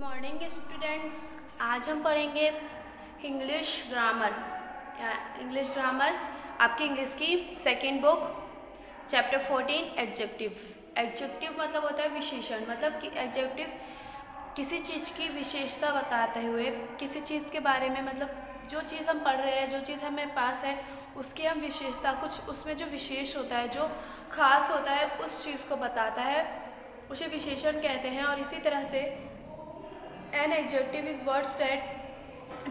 Morning students, आज हम पढ़ेंगे इंग्लिश ग्रामर आपकी इंग्लिश की second book chapter 14 adjective. Adjective मतलब होता है विशेषण, मतलब कि एडजेक्टिव किसी चीज़ की विशेषता बताते हुए किसी चीज़ के बारे में, मतलब जो चीज़ हम पढ़ रहे हैं, जो चीज़ हमें पास है, उसकी हम विशेषता, कुछ उसमें जो विशेष होता है, जो खास होता है, उस चीज़ को बताता है, उसे विशेषण कहते हैं। और इसी तरह से an adjective is words that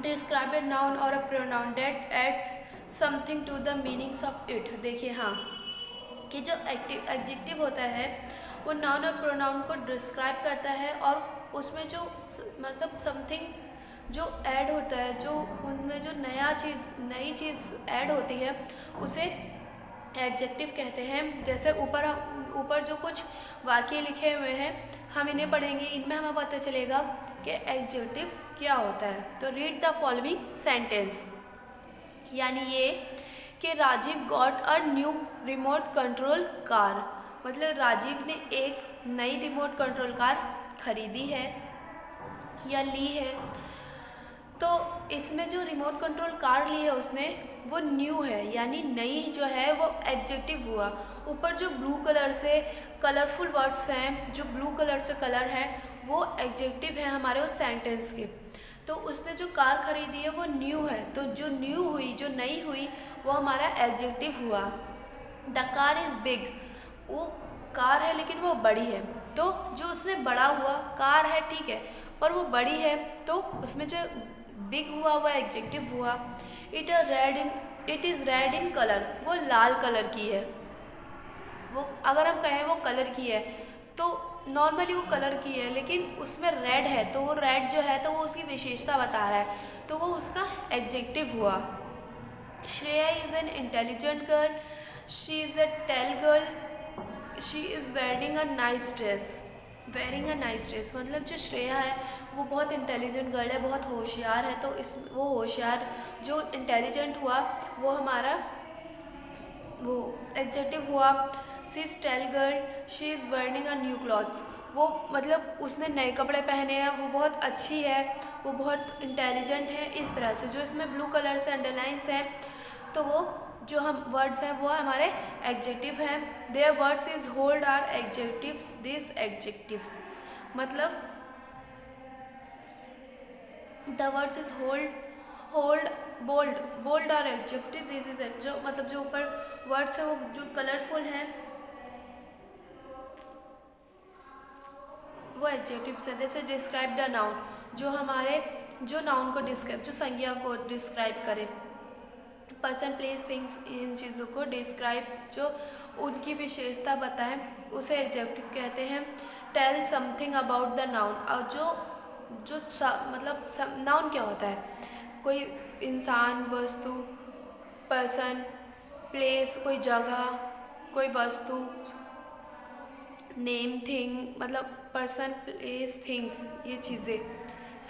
describe a noun or a pronoun that adds something to the meanings of it। देखिए हाँ, कि जो एडजेक्टिव होता है वो नाउन और प्रोनाउन को डिस्क्राइब करता है और उसमें जो मतलब समथिंग जो ऐड होता है, जो उनमें जो नई चीज़ ऐड होती है, उसे एडजेक्टिव कहते हैं। जैसे ऊपर जो कुछ वाक्य लिखे हुए हैं हम इन्हें पढ़ेंगे, इनमें हमें पता चलेगा कि एडजेक्टिव क्या होता है। तो रीड द फॉलोइंग सेंटेंस, यानी ये कि Rajiv got a new remote control car, मतलब राजीव ने एक नई रिमोट कंट्रोल कार खरीदी है या ली है। तो इसमें जो रिमोट कंट्रोल कार ली है उसने, वो न्यू है, यानी नई जो है वो एडजेक्टिव हुआ। ऊपर जो ब्लू कलर से कलरफुल वर्ड्स हैं, जो ब्लू कलर से कलर है, वो एडजेक्टिव है हमारे उस सेंटेंस के। तो उसने जो कार खरीदी है वो न्यू है, तो जो न्यू हुई, जो नई हुई, वो हमारा एडजेक्टिव हुआ। द कार इज़ बिग, वो कार है लेकिन वो बड़ी है, तो जो उसमें बड़ा हुआ, कार है ठीक है पर वो बड़ी है, तो उसमें जो बिग हुआ वो एडजेक्टिव हुआ। It is red in colour, वो लाल कलर की है। वो अगर हम कहें वो कलर की है तो नॉर्मली वो कलर की है, लेकिन उसमें रेड है, तो वो रेड जो है तो वो उसकी विशेषता बता रहा है, तो वो उसका एडजेक्टिव हुआ। Shreya is an intelligent girl, she is a tall girl, she is wearing a nice dress, मतलब जो श्रेया है वो बहुत इंटेलिजेंट गर्ल है, बहुत होशियार है, तो वो होशियार जो इंटेलिजेंट हुआ वो हमारा वो एडजेक्टिव हुआ। She is tall girl, she is wearing a new clothes, वो मतलब उसने नए कपड़े पहने हैं, वो बहुत अच्छी है, वो बहुत इंटेलिजेंट है। इस तरह से जो इसमें ब्लू कलर से अंडरलाइंस हैं, तो वो जो हम वर्ड्स हैं वो हमारे एडजेक्टिव हैं। There words is hold are adjectives, this adjectives, मतलब the words is hold bold are adjective, this is जो मतलब जो ऊपर वर्ड्स हैं वो जो कलरफुल हैं वो एडजेक्टिव्स है। जैसे डिस्क्राइब द नाउन, जो हमारे जो नाउन को डिस्क्राइब, जो संज्ञा को डिस्क्राइब करे। पर्सन प्लेस थिंग्स, इन चीज़ों को डिस्क्राइब, जो उनकी विशेषता बताएं, उसे एडजेक्टिव कहते हैं। Tell something about the noun, और जो मतलब नाउन क्या होता है, कोई इंसान, वस्तु, पर्सन, प्लेस कोई जगह, कोई वस्तु, नेम, थिंग, मतलब पर्सन, प्लेस, थिंग्स, ये चीज़ें,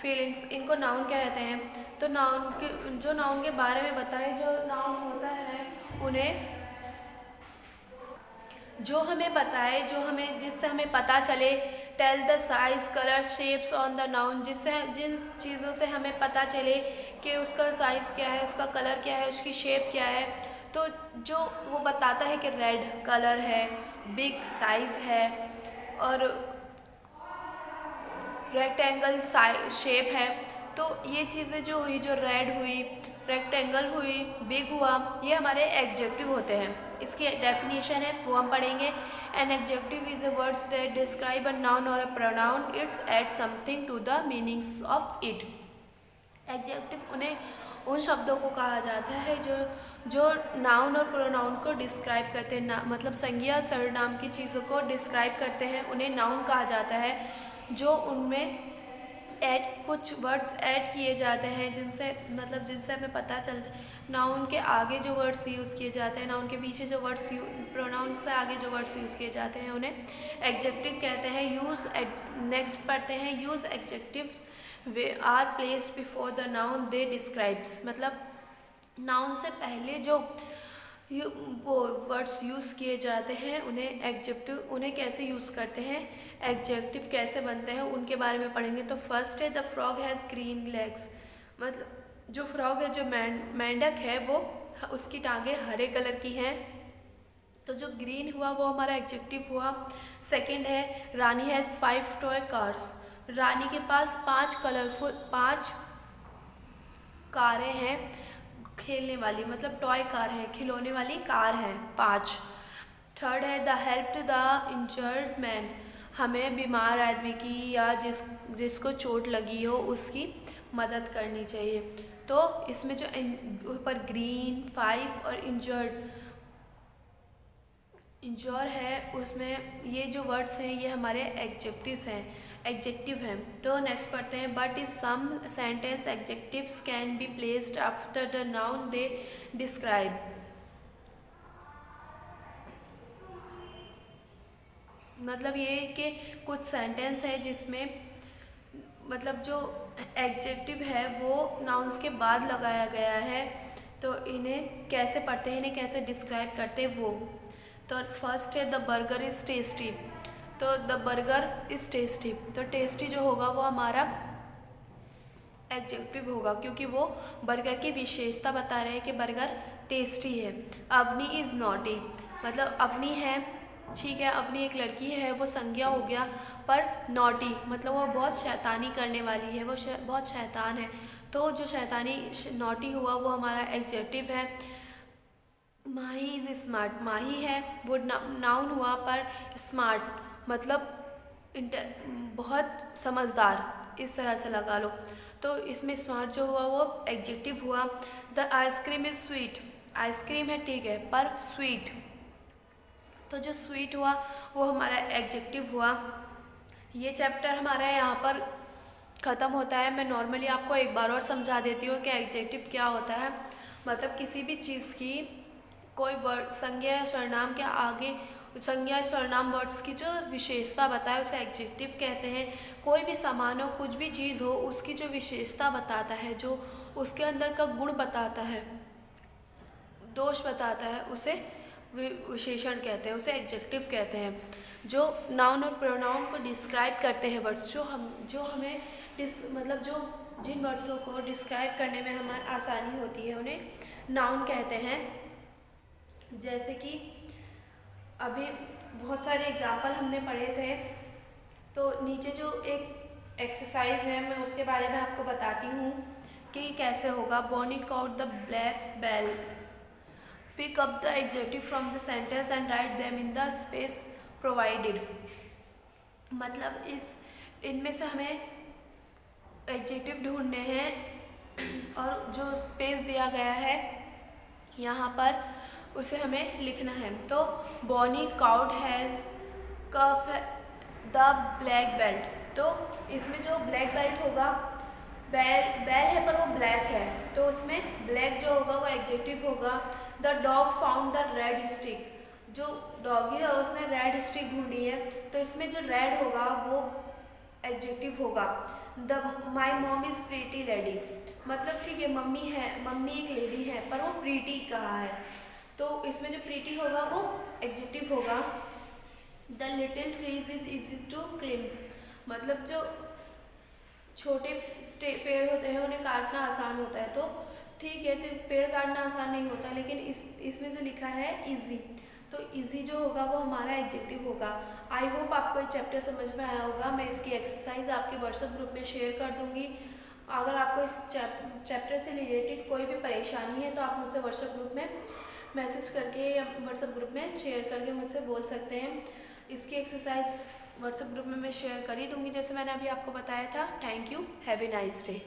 फीलिंग्स, इनको नाउन कहते हैं। तो नाउन के बारे में बताएं, जो नाउन होता है उन्हें जो हमें बताए, जिससे हमें पता चले। Tell the size, colour, shapes on the noun, जिन चीज़ों से हमें पता चले कि उसका साइज़ क्या है, उसका कलर क्या है, उसकी शेप क्या है। तो जो वो बताता है कि रेड कलर है, बिग साइज़ है, और रेक्टेंगल शेप है। तो ये चीज़ें जो हुई, जो रेड हुई, रेक्टेंगल हुई, बिग हुआ, ये हमारे एडजेक्टिव होते हैं। इसकी डेफिनेशन है वो हम पढ़ेंगे। An adjective is a words that describe a noun और a pronoun, it's add something to the meanings of it. Adjective उन शब्दों को कहा जाता है जो नाउन और प्रोनाउन को डिस्क्राइब करते हैं, मतलब संज्ञा सर्वनाम की चीज़ों को डिस्क्राइब करते हैं, उन्हें नाउन कहा जाता है। जो उनमें कुछ वर्ड्स ऐड किए जाते हैं, जिनसे हमें पता चलता है। नाउन के आगे जो वर्ड्स यूज़ किए जाते हैं, नाउन के पीछे जो वर्ड्स, प्रोनाउन से आगे जो वर्ड्स यूज़ किए जाते हैं, उन्हें एडजेक्टिव कहते हैं। नेक्स्ट पढ़ते हैं, use adjectives they are placed before the noun they describes, मतलब नाउन से पहले जो वो वर्ड्स यूज़ किए जाते हैं, उन्हें एडजेक्टिव, उन्हें कैसे यूज़ करते हैं, एडजेक्टिव कैसे बनते हैं, उनके बारे में पढ़ेंगे। तो फर्स्ट है the frog has green legs, मतलब जो फ्रॉग है, जो मेंढक है, वो उसकी टांगें हरे कलर की हैं, तो जो ग्रीन हुआ वो हमारा एडजेक्टिव हुआ। सेकंड है रानी हैज़ 5 टॉय कार्स, रानी के पास 5 कारें हैं, खेलने वाली, मतलब टॉय कार है, खिलौने वाली कार है 5। थर्ड है the helped the injured man, हमें बीमार आदमी की या जिसको चोट लगी हो उसकी मदद करनी चाहिए। तो इसमें जो ऊपर ग्रीन, 5 और इंजोर है, उसमें ये जो वर्ड्स हैं ये हमारे एडजेक्टिव हैं। तो नेक्स्ट पढ़ते हैं but is some sentence adjectives can be placed after the noun they describe, मतलब ये कि कुछ सेंटेंस है जिसमें मतलब जो एडजेक्टिव है वो नाउन्स के बाद लगाया गया है, तो इन्हें कैसे पढ़ते हैं, इन्हें कैसे डिस्क्राइब करते हैं वो। तो फर्स्ट है द बर्गर इज़ टेस्टी, तो द बर्गर इज़ टेस्टी, तो टेस्टी जो होगा वो हमारा एडजेक्टिव होगा, क्योंकि वो बर्गर की विशेषता बता रहे हैं कि बर्गर टेस्टी है। अवनी इज़ नॉटी, मतलब अवनी है, ठीक है, अवनी एक लड़की है, वो संज्ञा हो गया, पर नॉटी मतलब वो बहुत शैतानी करने वाली है, वो बहुत शैतान है, तो जो शैतानी नॉटी हुआ वो हमारा एडजेक्टिव है। माही इज़ स्मार्ट, माही है वो नाउन हुआ, पर स्मार्ट मतलब बहुत समझदार, इस तरह से लगा लो। तो इसमें स्मार्ट जो हुआ वो एडजेक्टिव हुआ। The ice cream is sweet, ice cream है ठीक है, पर स्वीट, तो जो स्वीट हुआ वो हमारा एडजेक्टिव हुआ। ये चैप्टर हमारा यहाँ पर ख़त्म होता है। मैं नॉर्मली आपको एक बार और समझा देती हूँ कि एडजेक्टिव क्या होता है। मतलब किसी भी चीज़ की कोई वर्ड, संज्ञा या सर्वनाम के आगे, संज्ञा या सर्वनाम वर्ड्स की जो विशेषता बताए उसे एडजेक्टिव कहते हैं। कोई भी सामान हो, कुछ भी चीज़ हो, उसकी जो विशेषता बताता है, जो उसके अंदर का गुण बताता है, दोष बताता है, उसे विशेषण कहते हैं, उसे एडजेक्टिव कहते हैं। जो नाउन और प्रोनाउन को डिस्क्राइब करते हैं वर्ड्स, जो हमें मतलब जो जिन वर्ड्सों को डिस्क्राइब करने में हमें आसानी होती है उन्हें नाउन कहते हैं। जैसे कि अभी बहुत सारे एग्जाम्पल हमने पढ़े थे, तो नीचे जो एक एक्सरसाइज है मैं उसके बारे में आपको बताती हूँ कि कैसे होगा। Bonnie caught the black bell, pick up the adjective from the sentence and write them in the space provided, मतलब इनमें से हमें एडजेक्टिव ढूंढने हैं और जो स्पेस दिया गया है यहाँ पर उसे हमें लिखना है। तो Bonnie cowed has cuff the black belt, तो इसमें जो ब्लैक बेल्ट होगा, बेल है पर वो ब्लैक है, तो उसमें ब्लैक जो होगा वो एडजेक्टिव होगा। The dog found the red stick, जो डॉगी है उसने रेड स्टिक ढूंढी है, तो इसमें जो रेड होगा वो एडजेक्टिव होगा। The my mom is pretty lady, मतलब ठीक है मम्मी एक लेडी है पर वो प्रीटी कहा है, तो इसमें जो प्रीटी होगा वो एडजेक्टिव होगा। The little trees is easy to climb, मतलब जो छोटे पेड़ होते हैं उन्हें काटना आसान होता है, तो ठीक है, तो पेड़ काटना आसान नहीं होता, लेकिन इसमें जो लिखा है इजी, तो इजी जो होगा वो हमारा एडजेक्टिव होगा। आई होप आपको ये चैप्टर समझ में आया होगा। मैं इसकी एक्सरसाइज आपके व्हाट्सएप ग्रुप में शेयर कर दूंगी। अगर आपको इस चैप्टर से रिलेटेड कोई भी परेशानी है तो आप मुझसे व्हाट्सएप ग्रुप में मैसेज करके या व्हाट्सएप ग्रुप में शेयर करके मुझसे बोल सकते हैं। इसकी एक्सरसाइज व्हाट्सएप ग्रुप में मैं शेयर कर ही दूँगी जैसे मैंने अभी आपको बताया था। Thank you, have a nice day.